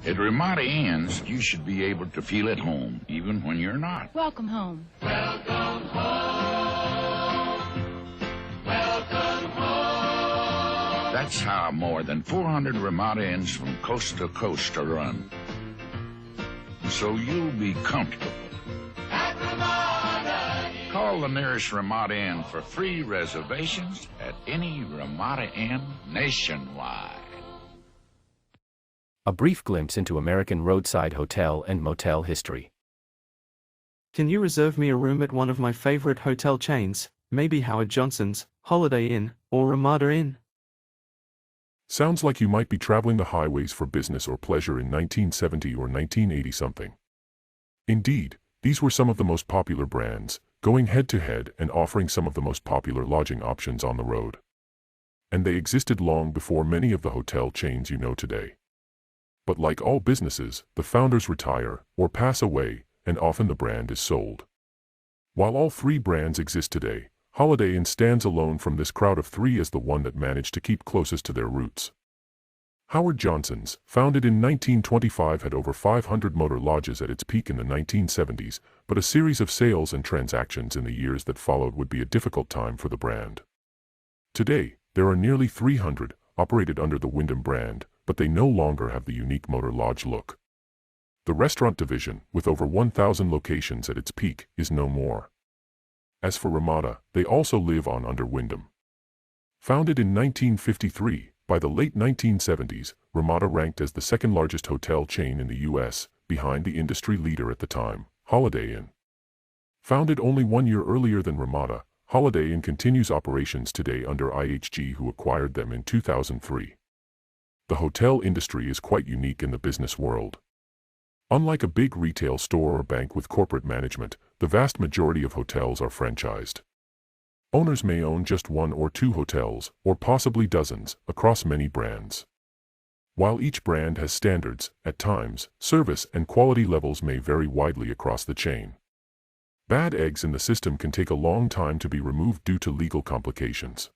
At Ramada Inns, you should be able to feel at home, even when you're not. Welcome home. Welcome home. Welcome home. That's how more than 400 Ramada Inns from coast to coast are run. So you'll be comfortable. At Ramada Inn. Call the nearest Ramada Inn for free reservations at any Ramada Inn nationwide. A brief glimpse into American roadside hotel and motel history. Can you reserve me a room at one of my favorite hotel chains, maybe Howard Johnson's, Holiday Inn, or Ramada Inn? Sounds like you might be traveling the highways for business or pleasure in 1970 or 1980 something. Indeed, these were some of the most popular brands, going head-to-head and offering some of the most popular lodging options on the road. And they existed long before many of the hotel chains you know today. But like all businesses, the founders retire or pass away, and often the brand is sold. While all three brands exist today, Holiday Inn stands alone from this crowd of three as the one that managed to keep closest to their roots. Howard Johnson's, founded in 1925, had over 500 motor lodges at its peak in the 1970s, but a series of sales and transactions in the years that followed would be a difficult time for the brand. Today, there are nearly 300, operated under the Wyndham brand, but they no longer have the unique motor lodge look. The restaurant division, with over 1,000 locations at its peak, is no more. As for Ramada, they also live on under Wyndham. Founded in 1953, by the late 1970s, Ramada ranked as the second largest hotel chain in the U.S., behind the industry leader at the time, Holiday Inn. Founded only 1 year earlier than Ramada, Holiday Inn continues operations today under IHG, who acquired them in 2003. The hotel industry is quite unique in the business world. Unlike a big retail store or bank with corporate management, the vast majority of hotels are franchised. Owners may own just 1 or 2 hotels, or possibly dozens, across many brands. While each brand has standards, at times, service and quality levels may vary widely across the chain. Bad eggs in the system can take a long time to be removed due to legal complications.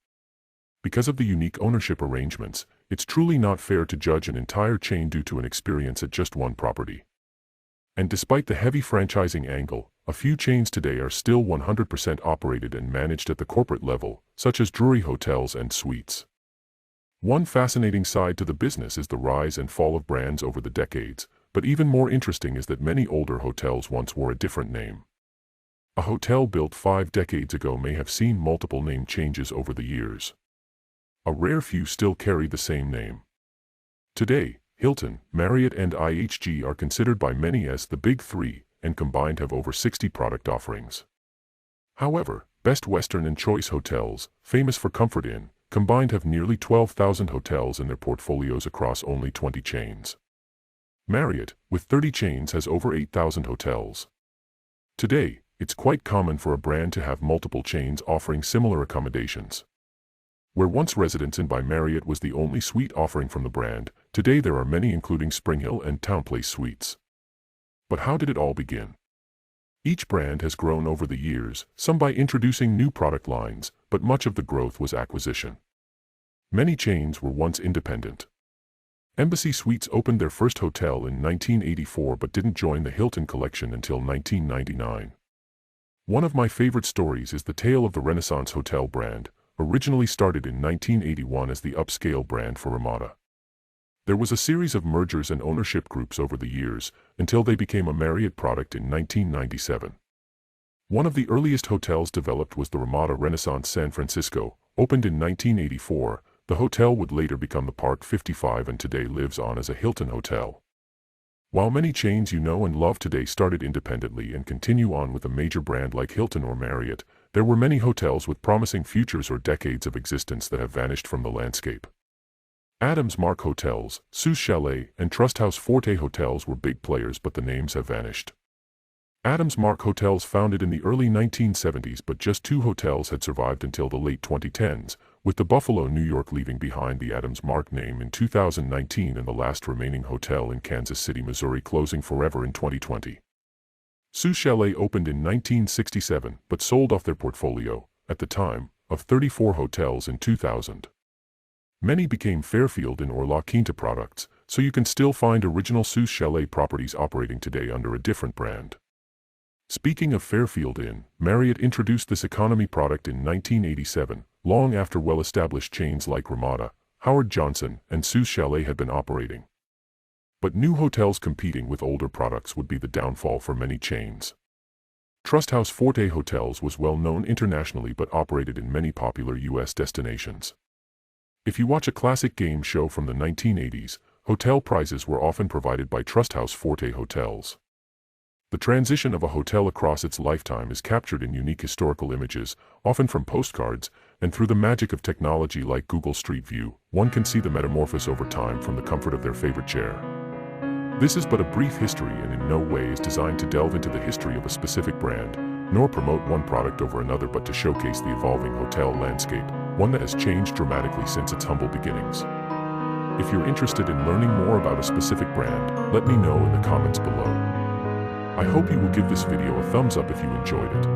Because of the unique ownership arrangements, it's truly not fair to judge an entire chain due to an experience at just one property. And despite the heavy franchising angle, a few chains today are still 100% operated and managed at the corporate level, such as Drury Hotels and Suites. One fascinating side to the business is the rise and fall of brands over the decades, but even more interesting is that many older hotels once wore a different name. A hotel built 5 decades ago may have seen multiple name changes over the years. A rare few still carry the same name. Today, Hilton, Marriott and IHG are considered by many as the Big Three, and combined have over 60 product offerings. However, Best Western and Choice Hotels, famous for Comfort Inn, combined have nearly 12,000 hotels in their portfolios across only 20 chains. Marriott, with 30 chains, has over 8,000 hotels. Today, it's quite common for a brand to have multiple chains offering similar accommodations. Where once Residence Inn by Marriott was the only suite offering from the brand, today there are many, including SpringHill and TownePlace Suites. But how did it all begin? Each brand has grown over the years, some by introducing new product lines, but much of the growth was acquisition. Many chains were once independent. Embassy Suites opened their first hotel in 1984 but didn't join the Hilton collection until 1999. One of my favorite stories is the tale of the Renaissance Hotel brand, originally started in 1981 as the upscale brand for Ramada. There was a series of mergers and ownership groups over the years, until they became a Marriott product in 1997. One of the earliest hotels developed was the Ramada Renaissance San Francisco, opened in 1984. The hotel would later become the Park 55 and today lives on as a Hilton hotel. While many chains you know and love today started independently and continue on with a major brand like Hilton or Marriott, there were many hotels with promising futures or decades of existence that have vanished from the landscape. Adams Mark Hotels, Susse Chalet, and Trust House Forte Hotels were big players, but the names have vanished. Adams Mark Hotels founded in the early 1970s, but just 2 hotels had survived until the late 2010s, with the Buffalo, New York leaving behind the Adams Mark name in 2019 and the last remaining hotel in Kansas City, Missouri closing forever in 2020. Susse Chalet opened in 1967 but sold off their portfolio, at the time, of 34 hotels in 2000. Many became Fairfield Inn or La Quinta products, so you can still find original Susse Chalet properties operating today under a different brand. Speaking of Fairfield Inn, Marriott introduced this economy product in 1987, long after well-established chains like Ramada, Howard Johnson, and Susse Chalet had been operating. But new hotels competing with older products would be the downfall for many chains. Trust House Forte Hotels was well known internationally but operated in many popular U.S. destinations. If you watch a classic game show from the 1980s, hotel prizes were often provided by Trust House Forte Hotels. The transition of a hotel across its lifetime is captured in unique historical images, often from postcards, and through the magic of technology like Google Street View, one can see the metamorphosis over time from the comfort of their favorite chair. This is but a brief history and in no way is designed to delve into the history of a specific brand, nor promote one product over another, but to showcase the evolving hotel landscape, one that has changed dramatically since its humble beginnings. If you're interested in learning more about a specific brand, let me know in the comments below. I hope you will give this video a thumbs up if you enjoyed it.